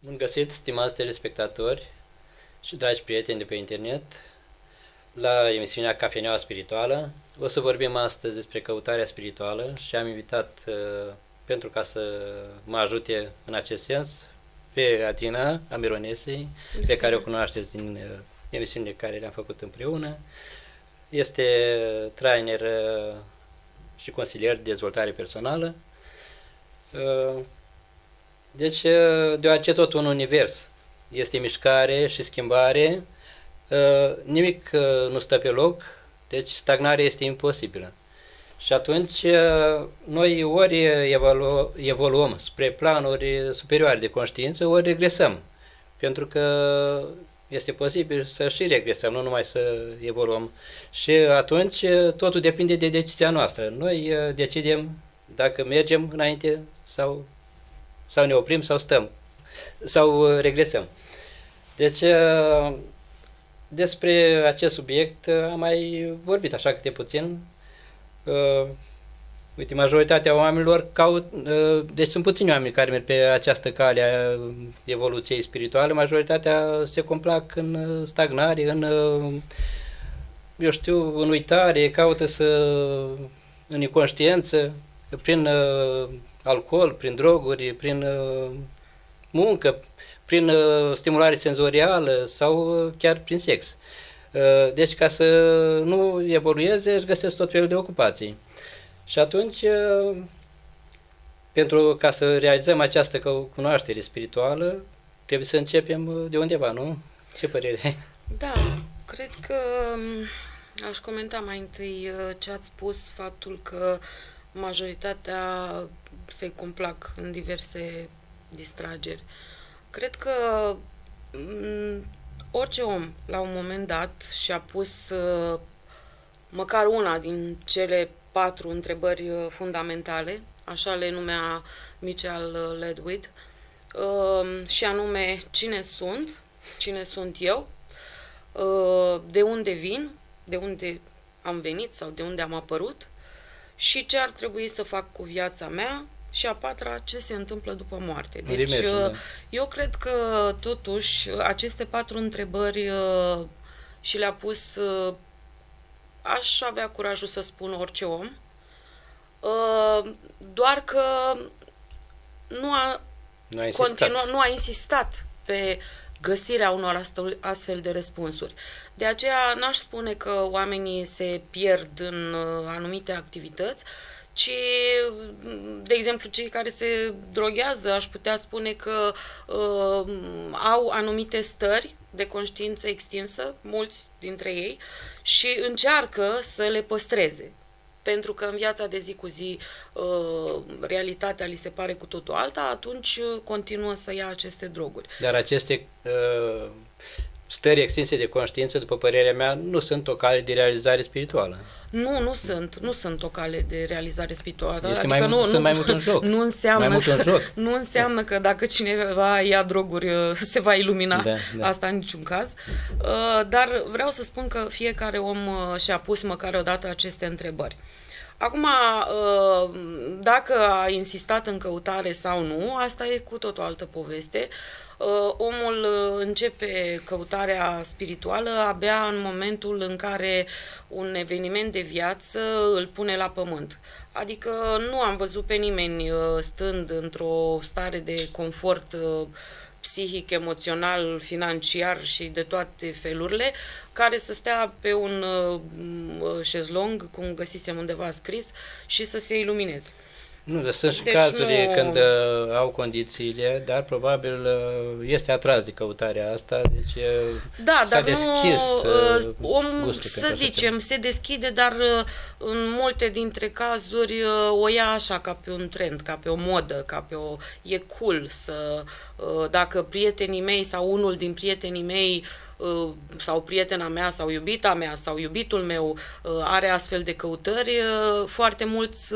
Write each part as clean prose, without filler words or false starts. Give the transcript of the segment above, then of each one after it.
Bun găsit, stimați telespectatori și dragi prieteni de pe internet, la emisiunea Cafeneaua Spirituală. O să vorbim astăzi despre căutarea spirituală și am invitat, pentru ca să mă ajute în acest sens, pe Adina Amironesei, pe care o cunoașteți din emisiunile care le-am făcut împreună. Este trainer și consilier de dezvoltare personală. Deci, deoarece tot un univers este mișcare și schimbare, nimic nu stă pe loc, deci stagnarea este imposibilă. Și atunci noi ori evoluăm spre planuri superioare de conștiință, ori regresăm. Pentru că este posibil să și regresăm, nu numai să evoluăm. Și atunci totul depinde de decizia noastră. Noi decidem dacă mergem înainte sau ne oprim sau stăm sau regresăm. Deci despre acest subiect am mai vorbit așa câte puțin. Uite, majoritatea oamenilor deci sunt puțini oameni care merg pe această cale a evoluției spirituale, majoritatea se complac în stagnare, în uitare, caută în inconștiență, prin alcool, prin droguri, prin muncă, prin stimulare senzorială sau chiar prin sex. Deci ca să nu evolueze își găsesc tot felul de ocupații. Și atunci, pentru ca să realizăm această cunoaștere spirituală, trebuie să începem de undeva, nu? Ce părere ai? Da, cred că aș comenta mai întâi ce ați spus, faptul că majoritatea se complac în diverse distrageri. Cred că orice om, la un moment dat, și-a pus măcar una din cele 4 întrebări fundamentale, așa le numea Michael Ledwith, și anume cine sunt eu, de unde vin, de unde am venit sau de unde am apărut și ce ar trebui să fac cu viața mea și a 4-a, ce se întâmplă după moarte. Deci eu cred că totuși aceste 4 întrebări și le-a pus, aș avea curajul să spun, orice om, doar că nu a insistat pe găsirea unor astfel de răspunsuri. De aceea n-aș spune că oamenii se pierd în anumite activități, ci, de exemplu, cei care se droghează, aș putea spune că au anumite stări de conștiință extinsă, mulți dintre ei, și încearcă să le păstreze. Pentru că în viața de zi cu zi realitatea li se pare cu totul alta, atunci continuă să ia aceste droguri. Dar aceste stări extinse de conștiință, după părerea mea, nu sunt o cale de realizare spirituală. Nu sunt o cale de realizare spirituală. Este sunt mai mult un joc. Nu înseamnă că dacă cineva ia droguri se va ilumina, asta în niciun caz. Dar vreau să spun că fiecare om și-a pus măcar o dată aceste întrebări. Acum, dacă a insistat în căutare sau nu, asta e cu tot o altă poveste. Omul începe căutarea spirituală abia în momentul în care un eveniment de viață îl pune la pământ. Adică nu am văzut pe nimeni stând într-o stare de confort psihic, emoțional, financiar și de toate felurile, care să stea pe un șezlong, cum găsisem undeva scris, și să se ilumineze. Nu, dar sunt și cazuri când au condițiile, dar probabil este atras de căutarea asta, deci s-a deschis omul, să zicem, se deschide, dar în multe dintre cazuri o ia așa ca pe un trend, ca pe o modă, e cool să, dacă prietenii mei sau unul din prietenii mei sau prietena mea sau iubita mea sau iubitul meu are astfel de căutări, foarte mulți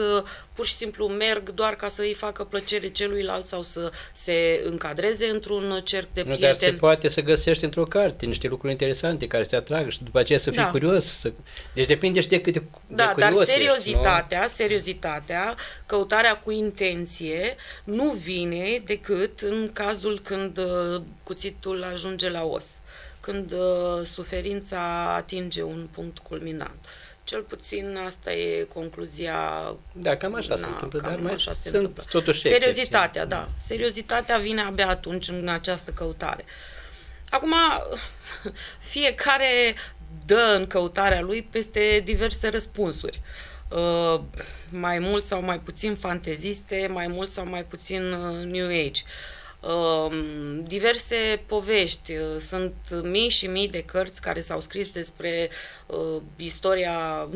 pur și simplu merg doar ca să îi facă plăcere celuilalt sau să se încadreze într-un cerc de prieteni. Dar se poate să găsești într-o carte niște lucruri interesante care se atragă și după aceea să fii curios. Deci depinde și de cât de curios dar ești, seriozitatea, căutarea cu intenție, nu vine decât în cazul când cuțitul ajunge la os, când suferința atinge un punct culminant. Cel puțin asta e concluzia. Da, cam așa se întâmplă, dar mai sunt totuși seriozitatea, da. Seriozitatea vine abia atunci în această căutare. Acum, fiecare dă în căutarea lui peste diverse răspunsuri. Mai mult sau mai puțin fanteziste, mai mult sau mai puțin New Age. Diverse povești, sunt mii și mii de cărți care s-au scris despre istoria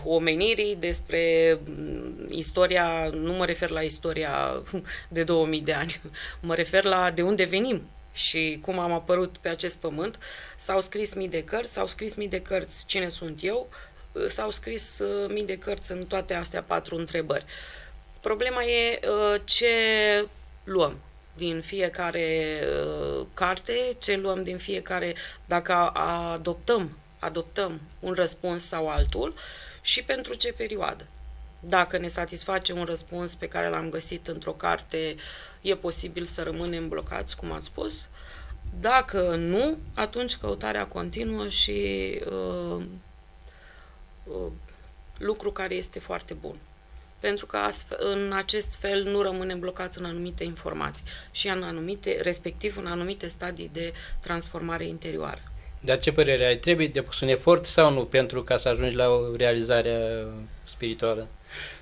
omenirii, despre istoria, nu mă refer la istoria de 2000 de ani, mă refer la de unde venim și cum am apărut pe acest pământ. S-au scris mii de cărți, s-au scris mii de cărți cine sunt eu, s-au scris mii de cărți în toate astea 4 întrebări. Problema e ce luăm din fiecare carte, ce luăm din fiecare, dacă adoptăm un răspuns sau altul și pentru ce perioadă. Dacă ne satisface un răspuns pe care l-am găsit într-o carte, e posibil să rămânem blocați, cum ați spus. Dacă nu, atunci căutarea continuă și lucru care este foarte bun. Pentru că în acest fel nu rămânem blocați în anumite informații și respectiv în anumite stadii de transformare interioară. Dar ce părere ai? Trebuie depus un efort sau nu pentru ca să ajungi la o realizare spirituală?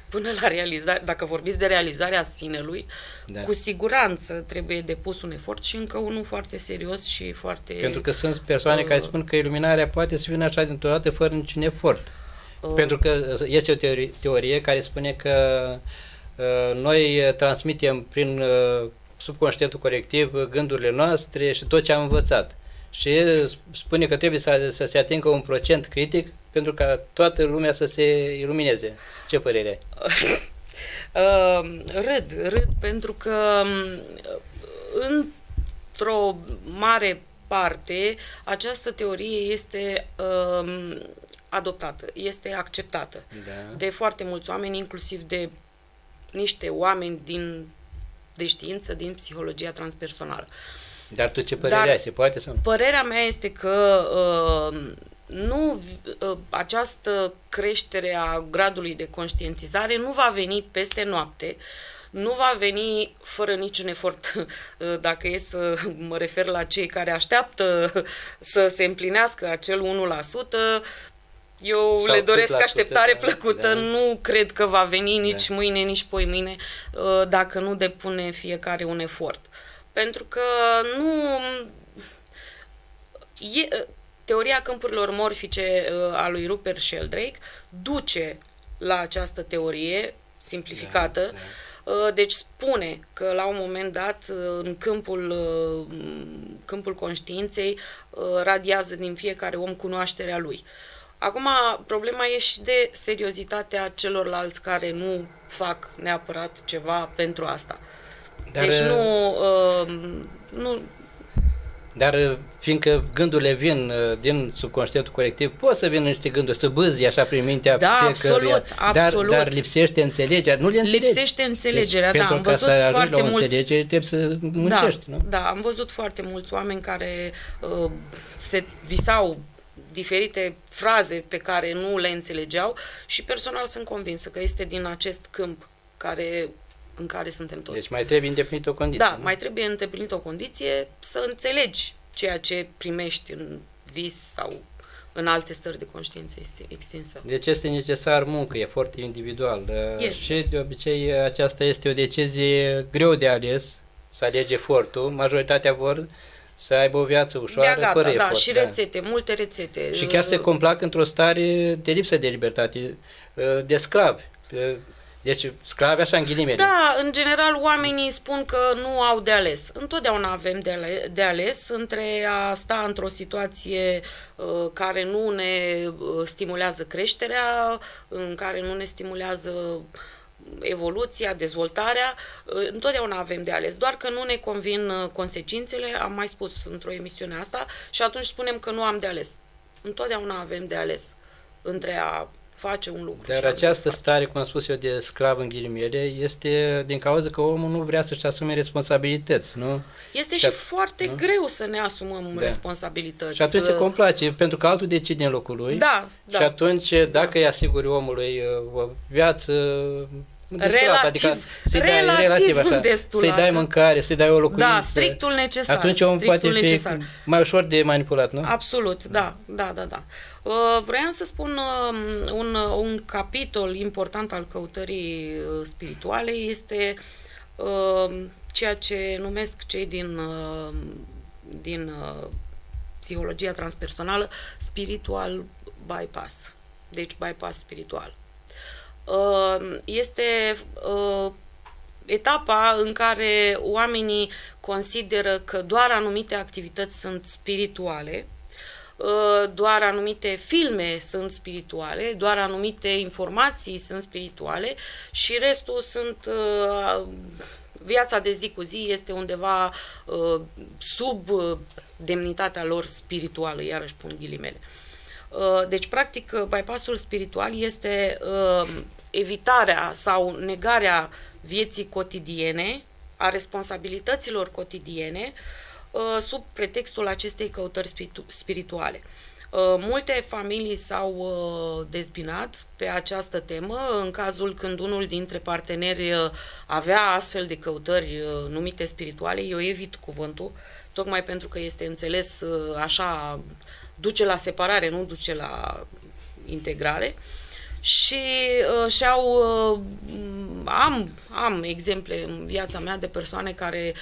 Până la realizare, dacă vorbiți de realizarea sinelui, cu siguranță trebuie depus un efort și încă unul foarte serios și foarte... Pentru că sunt persoane care spun că iluminarea poate să vină așa dintr-o dată fără niciun efort. Pentru că este o teorie care spune că noi transmitem prin subconștientul colectiv gândurile noastre și tot ce am învățat. Și spune că trebuie să se atingă un procent critic pentru ca toată lumea să se ilumineze. Ce părere ai? Râd, pentru că într-o mare parte această teorie este adoptată, este acceptată de foarte mulți oameni, inclusiv de niște oameni de știință din psihologia transpersonală. Dar tu ce părere ai? Se poate sau nu? Părerea mea este că această creștere a gradului de conștientizare nu va veni peste noapte, nu va veni fără niciun efort. Dacă e să mă refer la cei care așteaptă să se împlinească acel 1%, eu sau le doresc așteptare plăcută, nu cred că va veni nici mâine, nici poimâine, dacă nu depune fiecare un efort. Pentru că teoria câmpurilor morfice a lui Rupert Sheldrake duce la această teorie simplificată. Deci spune că la un moment dat în câmpul conștiinței radiază din fiecare om cunoașterea lui. Acum, problema e și de seriozitatea celorlalți care nu fac neapărat ceva pentru asta. Deci nu... Dar fiindcă gândurile vin din subconștientul colectiv, pot să vină niște gânduri, să bâzi așa prin mintea fiecăruia. Absolut. Dar lipsește înțelegerea. Nu le înțelegi. Lipsește înțelegerea, deci, am văzut foarte mulți... Pentru ca să ajungi la o înțelegere, trebuie să muncești, nu? Da, am văzut foarte mulți oameni care se visau diferite fraze pe care nu le înțelegeau și personal sunt convinsă că este din acest câmp în care suntem toți. Deci mai trebuie îndeplinit o condiție. Da, mai trebuie îndeplinit o condiție să înțelegi ceea ce primești în vis sau în alte stări de conștiință extinsă. Deci este necesar muncă, efort individual. Și de obicei aceasta este o decizie greu de ales, să alegi efortul. Majoritatea vor să aibă o viață ușoară, fără efort. Și rețete, multe rețete. Și chiar se complac într-o stare de lipsă de libertate, de sclavi. Deci sclavi așa în ghilimele. Da, în general oamenii spun că nu au de ales. Întotdeauna avem de ales între a sta într-o situație care nu ne stimulează creșterea, în care nu ne stimulează evoluția, dezvoltarea, întotdeauna avem de ales, doar că nu ne convin consecințele, am mai spus într-o emisiune asta, și atunci spunem că nu am de ales. Întotdeauna avem de ales între a face un lucru. Dar această stare, cum am spus eu, de sclav în ghilimele, este din cauza că omul nu vrea să-și asume responsabilități, nu? Este și foarte greu să ne asumăm responsabilități. Și atunci se complace, pentru că altul decide în locul lui. Da. Și atunci, dacă îi asiguri omului o viață relativ așa, să-i dai mâncare, să-i dai o locuință. Da, strictul necesar. Atunci omul poate fi mai ușor de manipulat, nu? Absolut, da. Vreau să spun un capitol important al căutării spirituale este ceea ce numesc cei din psihologia transpersonală spiritual bypass. Deci bypass spiritual. Este etapa în care oamenii consideră că doar anumite activități sunt spirituale, doar anumite filme sunt spirituale, doar anumite informații sunt spirituale și restul sunt viața de zi cu zi este undeva sub demnitatea lor spirituală, iarăși pun ghilimele. Deci, practic, bypassul spiritual este evitarea sau negarea vieții cotidiene, a responsabilităților cotidiene, sub pretextul acestei căutări spirituale. Multe familii s-au dezbinat pe această temă în cazul când unul dintre parteneri avea astfel de căutări numite spirituale. Eu evit cuvântul, tocmai pentru că este înțeles așa, duce la separare, nu duce la integrare. Și am exemple în viața mea de persoane care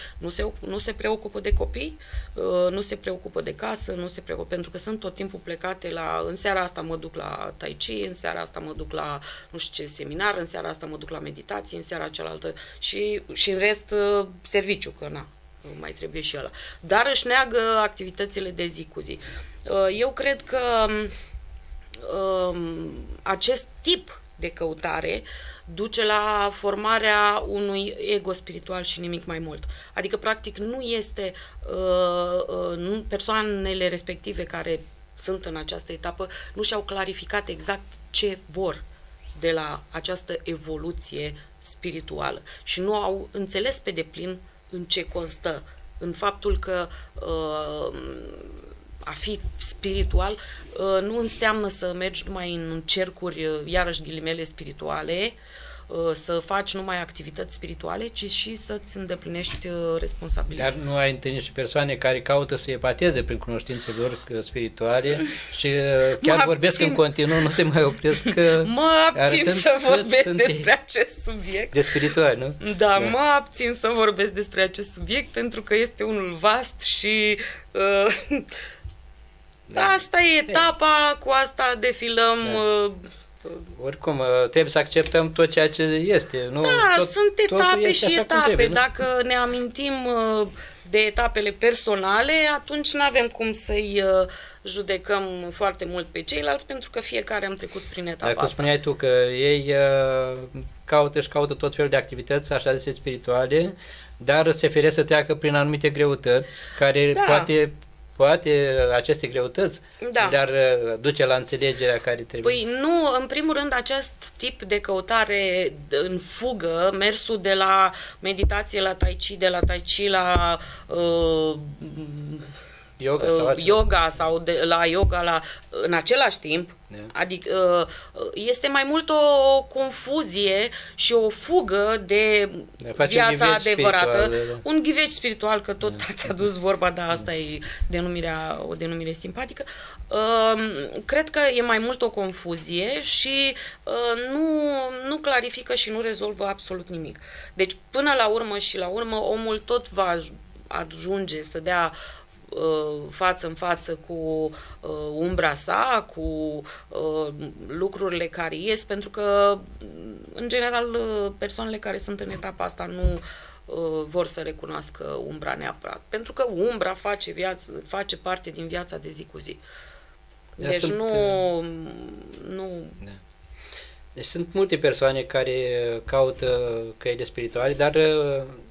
nu se preocupă de copii, nu se preocupă de casă, nu se preocupă, pentru că sunt tot timpul plecate în seara asta mă duc la tai chi, în seara asta mă duc la nu știu ce seminar, în seara asta mă duc la meditații, în seara cealaltă și în rest serviciu, că mai trebuie și ăla. Dar își neagă activitățile de zi cu zi. Eu cred că acest tip de căutare duce la formarea unui ego spiritual și nimic mai mult. Adică, practic, nu este persoanele respective care sunt în această etapă nu și-au clarificat exact ce vor de la această evoluție spirituală și nu au înțeles pe deplin în ce constă, în faptul că a fi spiritual nu înseamnă să mergi numai în cercuri, iarăși ghilimele, spirituale, să faci numai activități spirituale, ci și să-ți îndeplinești responsabilitatea. Dar nu ai întâlnit și persoane care caută să epateze prin cunoștințele lor spirituale și chiar vorbesc în continuu, nu se mai opresc. Mă abțin să vorbesc despre acest subiect. De spiritual, nu? Da, mă abțin să vorbesc despre acest subiect pentru că este unul vast și asta e etapa, cu asta defilăm. Oricum, trebuie să acceptăm tot ceea ce este. Nu? Da, sunt etape și etape. Dacă ne amintim de etapele personale, atunci nu avem cum să-i judecăm foarte mult pe ceilalți, pentru că fiecare am trecut prin etapa asta. Dacă spuneai tu că ei caută tot felul de activități, așa zise, spirituale, dar se ferește să treacă prin anumite greutăți, care poate aceste greutăți, dar duce la înțelegerea care trebuie. Păi nu, în primul rând, acest tip de căutare în fugă, mersul de la meditație la tai chi, de la tai chi la yoga sau de la yoga în același timp, adică este mai mult o confuzie și o fugă de viața adevărată, un ghiveci spiritual, că tot ați adus vorba, dar asta e o denumire simpatică. Cred că e mai mult o confuzie și nu clarifică și nu rezolvă absolut nimic. Deci, până la urmă omul tot va ajunge să dea față în față cu umbra sa, cu lucrurile care ies, pentru că, în general, persoanele care sunt în etapa asta nu vor să recunoască umbra neapărat. Pentru că umbra face parte din viața de zi cu zi. Deci nu... Da. Deci sunt multe persoane care caută căile spirituale, dar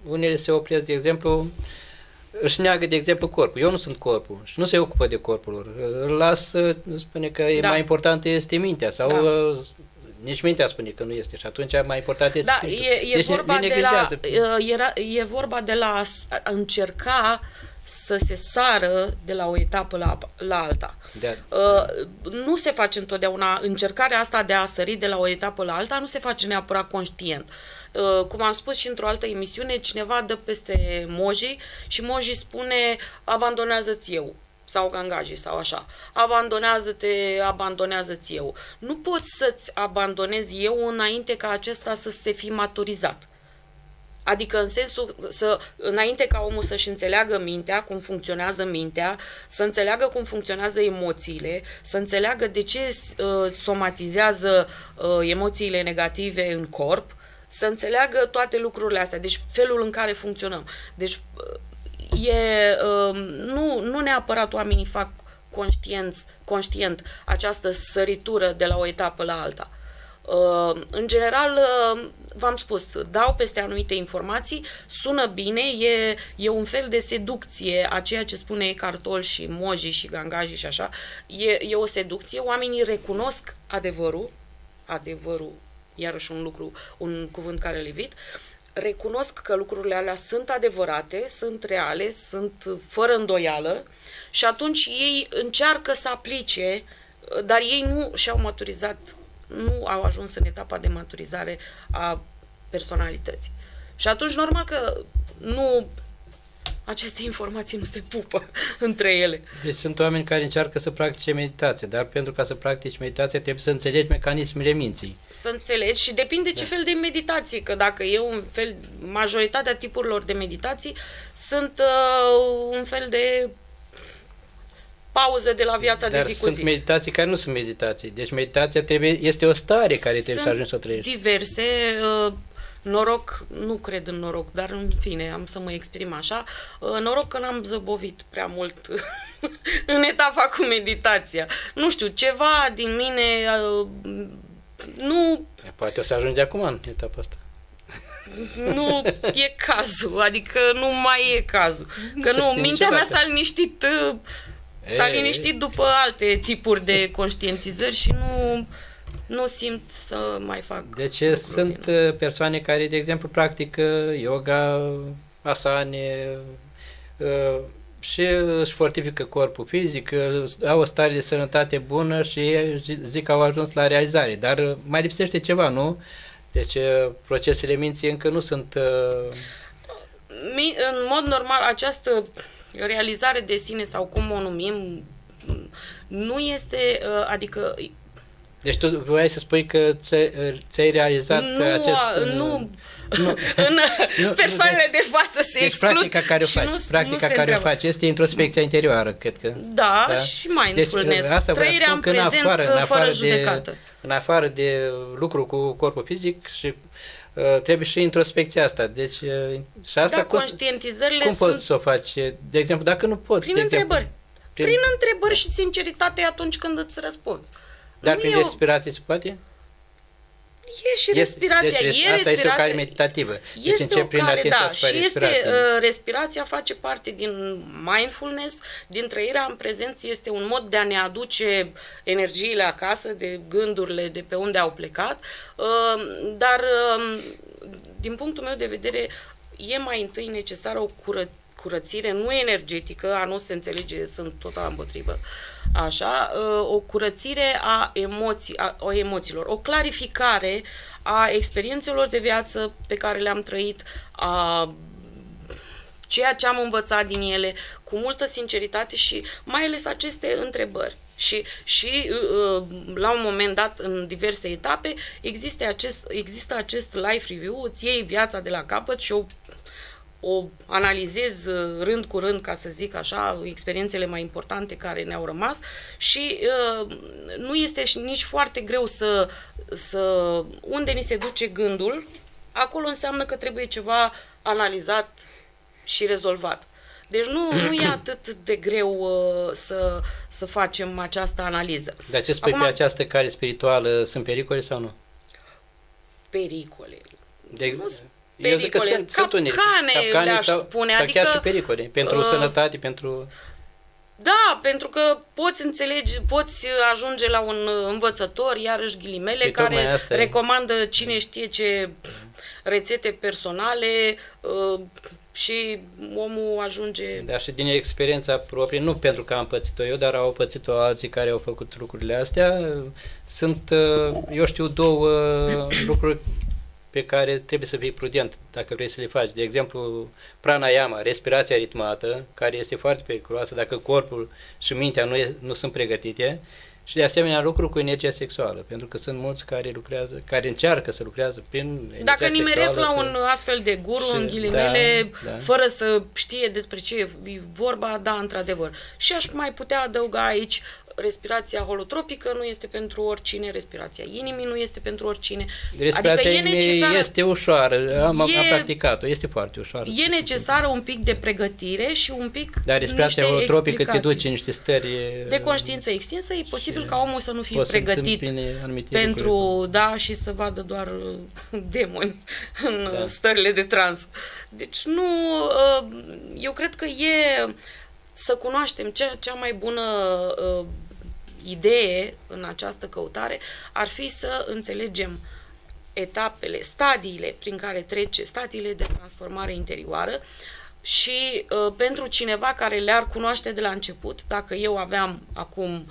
unele se opresc, de exemplu, își neagă, de exemplu, corpul. Eu nu sunt corpul și nu se ocupă de corpul lor. Îl las, spune că mai importantă este mintea sau nici mintea spune că nu este și atunci mai important este spiritul. Deci e vorba de la a încerca să se sară de la o etapă la alta. Nu se face întotdeauna, încercarea asta de a sări de la o etapă la alta nu se face neapărat conștient. Cum am spus și într-o altă emisiune, cineva dă peste Moji și Moji spune abandonează-ți eu sau Gangaji sau așa. Abandonează-ți eu. Nu poți să-ți abandonezi eu înainte ca acesta să se fi maturizat. Adică în sensul, înainte ca omul să-și înțeleagă mintea, cum funcționează mintea, să înțeleagă cum funcționează emoțiile, să înțeleagă de ce somatizează emoțiile negative în corp, să înțeleagă toate lucrurile astea, deci felul în care funcționăm. Deci nu neapărat oamenii fac conștient această săritură de la o etapă la alta. În general, v-am spus, dau peste anumite informații, sună bine, e un fel de seducție a ceea ce spune Eckhart Tolle și Moji și Gangaji și așa, e o seducție, oamenii recunosc adevărul, iarăși un cuvânt care îl evit, recunosc că lucrurile alea sunt adevărate, sunt reale, sunt fără îndoială și atunci ei încearcă să aplice, dar ei nu și-au maturizat, nu au ajuns în etapa de maturizare a personalității. Și atunci, normal că aceste informații nu se pupă între ele. Deci sunt oameni care încearcă să practice meditație, dar pentru ca să practici meditație trebuie să înțelegi mecanismele minții. Să înțelegi și depinde ce fel de meditație, că dacă e majoritatea tipurilor de meditații sunt un fel de pauză de la viața de zi cu zi. Dar sunt meditații care nu sunt meditații. Deci meditația este o stare care trebuie să ajungi să o trăiești. Diverse, noroc, nu cred în noroc, dar în fine, am să mă exprim așa, noroc că n-am zăbovit prea mult în etapa cu meditația. Nu știu, ceva din mine nu... Poate o să ajungi acum în etapa asta. Nu e cazul, adică nu mai e cazul. Că mintea mea s-a liniștit... S-a liniștit după alte tipuri de conștientizări și nu simt să mai fac. Deci sunt persoane care, de exemplu, practică yoga, asane și își fortifică corpul fizic, au o stare de sănătate bună și zic că au ajuns la realizare. Dar mai lipsește ceva, nu? Deci procesele minții încă nu sunt... În mod normal, această realizare de sine sau cum o numim, nu este, adică... Deci tu voiai să spui că ți-ai realizat acest... În persoanele de față se exclud. Practica care o faci este introspecția interioară, cred că. Da, și mindfulness. Deci, trăirea în prezent fără judecată. În afară de lucru cu corpul fizic și trebuie și introspecția asta. Deci, și asta conștientizările cum poți să o faci? De exemplu, dacă nu poți... Prin întrebări. Prin întrebări și sinceritate atunci când îți răspunzi. Dar prin respirație se poate? E și respirația. Deci, asta este o cale meditativă. Deci încep prin atenția asupra respirației. Respirația face parte din mindfulness, din trăirea în prezent, este un mod de a ne aduce energiile acasă, de gândurile de pe unde au plecat, dar din punctul meu de vedere e mai întâi necesară o curățire, nu energetică, a nu se înțelege, sunt total împotrivă, așa, o curățire a emoțiilor, o clarificare a experiențelor de viață pe care le-am trăit, a ceea ce am învățat din ele, cu multă sinceritate și mai ales aceste întrebări. Și la un moment dat, în diverse etape, există acest life review, îți iei viața de la capăt și o analizez rând cu rând, ca să zic așa, experiențele mai importante care ne-au rămas și nu este nici foarte greu unde ni se duce gândul, acolo înseamnă că trebuie ceva analizat și rezolvat. Deci nu e atât de greu să facem această analiză. Dar ce spui pe această cale spirituală, sunt pericole sau nu? Pericole. Eu zic că sunt unele capcane sau chiar și pericole, pentru sănătate, pentru... Da, pentru că poți ajunge la un învățător, iarăși ghilimele, care recomandă cine știe ce rețete personale și omul ajunge... Da, și din experiența proprie, nu pentru că am pățit-o eu, dar au pățit-o alții care au făcut lucrurile astea. Sunt, eu știu, două lucruri pe care trebuie să fii prudent dacă vrei să le faci. De exemplu, pranayama, respirația ritmată, care este foarte periculoasă dacă corpul și mintea nu sunt pregătite, și de asemenea lucru cu energia sexuală, pentru că sunt mulți care încearcă să lucrează prin energia dacă sexuală. Dacă nimeresc la un astfel de guru, în ghilimele, fără să știe despre ce e vorba, da, într-adevăr. Și aș mai putea adăuga aici, respirația holotropică nu este pentru oricine, respirația inimii nu este pentru oricine. Respirația inimii este ușoară, am practicat-o, este foarte ușoară. E necesară un pic de pregătire și un pic dar respirația holotropică te duce în niște stări de conștiință extinsă, e posibil ca omul să nu fie pregătit pentru, da, și să vadă doar demoni în stările de trans. Deci nu, eu cred că e să cunoaștem cea mai bună idee în această căutare ar fi să înțelegem etapele, stadiile prin care trece, stadiile de transformare interioară și pentru cineva care le-ar cunoaște de la început, dacă eu aveam acum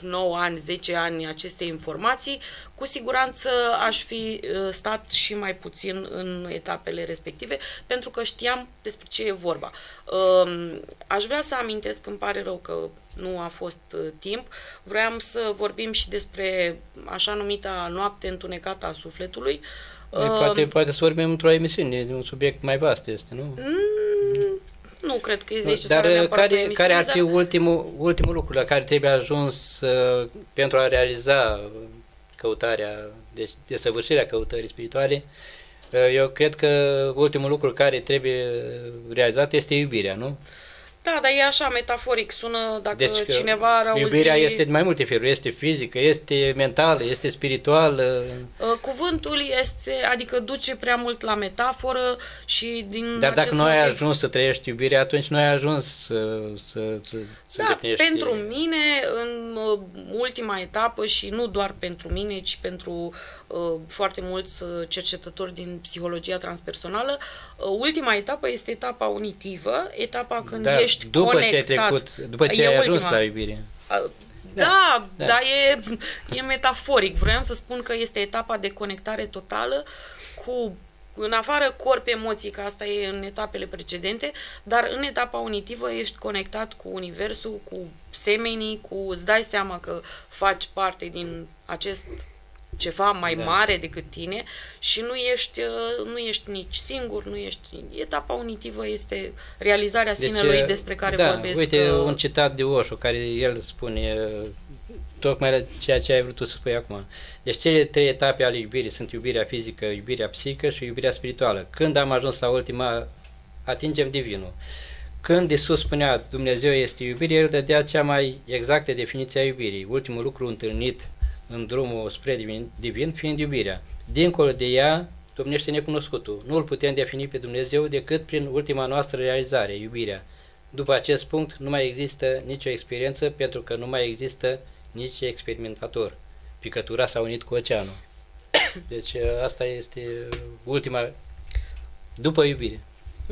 9 ani, 10 ani aceste informații, cu siguranță aș fi stat și mai puțin în etapele respective, pentru că știam despre ce e vorba. Aș vrea să amintesc, îmi pare rău că nu a fost timp, vroiam să vorbim și despre așa numita noapte întunecată a sufletului. Poate să vorbim într-o emisiune, un subiect mai vast este, nu? Nu cred că e necesar neapărat o emisiune. Care ar fi ultimul lucru la care trebuie ajuns pentru a realiza căutarea, deci desăvârșirea căutării spirituale? Eu cred că ultimul lucru care trebuie realizat este iubirea, nu? Da, dar e așa, metaforic, sună, dacă deci cineva ar auzi... Iubirea este de mai multe feluri, este fizică, este mentală, este spirituală. Cuvântul este, adică duce prea mult la metaforă și din dar dacă nu ai ajuns să trăiești iubirea, atunci nu ai ajuns să îndeplinești... pentru mine, în ultima etapă, și nu doar pentru mine, ci pentru foarte mulți cercetători din psihologia transpersonală, ultima etapă este etapa unitivă, etapa când ești conectat. După ce ai ajuns la iubire. Da, dar e metaforic. Vreau să spun că este etapa de conectare totală cu, în afară corp, emoții, că asta e în etapele precedente, dar în etapa unitivă ești conectat cu universul, cu semenii, îți dai seama că faci parte din acest ceva mai mare decât tine și nu ești nici singur, nu ești... Etapa unitivă este realizarea sinelui despre care vorbesc. Uite, un citat de Osho, care el spune tocmai ceea ce ai vrut tu să spui acum. Deci cele 3 etape ale iubirii sunt iubirea fizică, iubirea psihică și iubirea spirituală. Când am ajuns la ultima, atingem divinul. Când Iisus spunea Dumnezeu este iubire, el dădea cea mai exactă definiție a iubirii. Ultimul lucru întâlnit în drumul spre divin fiind iubirea. Dincolo de ea domnește necunoscutul. Nu îl putem defini pe Dumnezeu decât prin ultima noastră realizare, iubirea. După acest punct nu mai există nicio experiență, pentru că nu mai există nici experimentator. Picătura s-a unit cu oceanul. Deci asta este ultima, după iubire.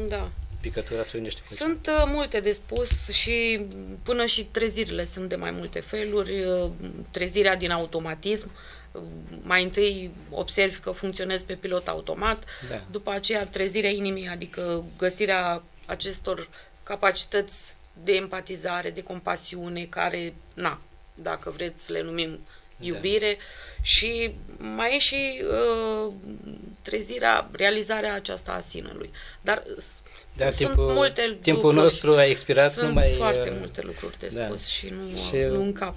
Da. Picătura se unește cu oceanul. Sunt multe de spus și până și trezirile sunt de mai multe feluri. Trezirea din automatism, mai întâi observi că funcționezi pe pilot automat, după aceea trezirea inimii, adică găsirea acestor capacități de empatizare, de compasiune, care, dacă vreți să le numim iubire și mai e și realizarea aceasta a sinelui. Dar sunt multe lucruri. Timpul nostru a expirat. Sunt foarte multe lucruri de spus și nu încap.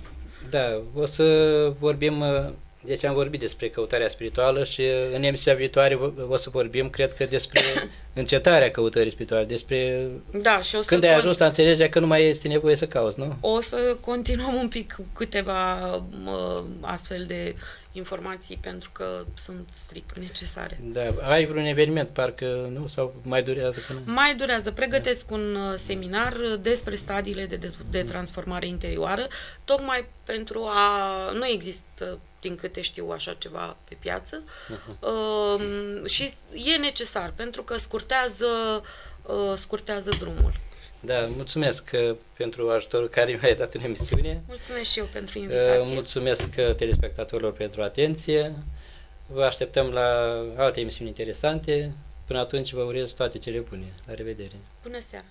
Da, o să vorbim, deci am vorbit despre căutarea spirituală și în emisiunea viitoare o să vorbim, cred că, despre încetarea căutării spirituale, despre și o să când ai ajuns la înțelegerea că nu mai este nevoie să cauți, nu? O să continuăm un pic cu câteva astfel de informații, pentru că sunt strict necesare. Da, ai vreun eveniment, parcă, nu? Sau mai durează până? Mai durează. Pregătesc un seminar despre stadiile de transformare interioară, tocmai pentru nu există, din câte știu, așa ceva pe piață, și e necesar, pentru că scurtează drumul. Da, mulțumesc pentru ajutorul care mi-ai dat în emisiune. Mulțumesc și eu pentru invitație. Mulțumesc telespectatorilor pentru atenție. Vă așteptăm la alte emisiuni interesante. Până atunci vă urez toate cele bune. La revedere! Bună seara!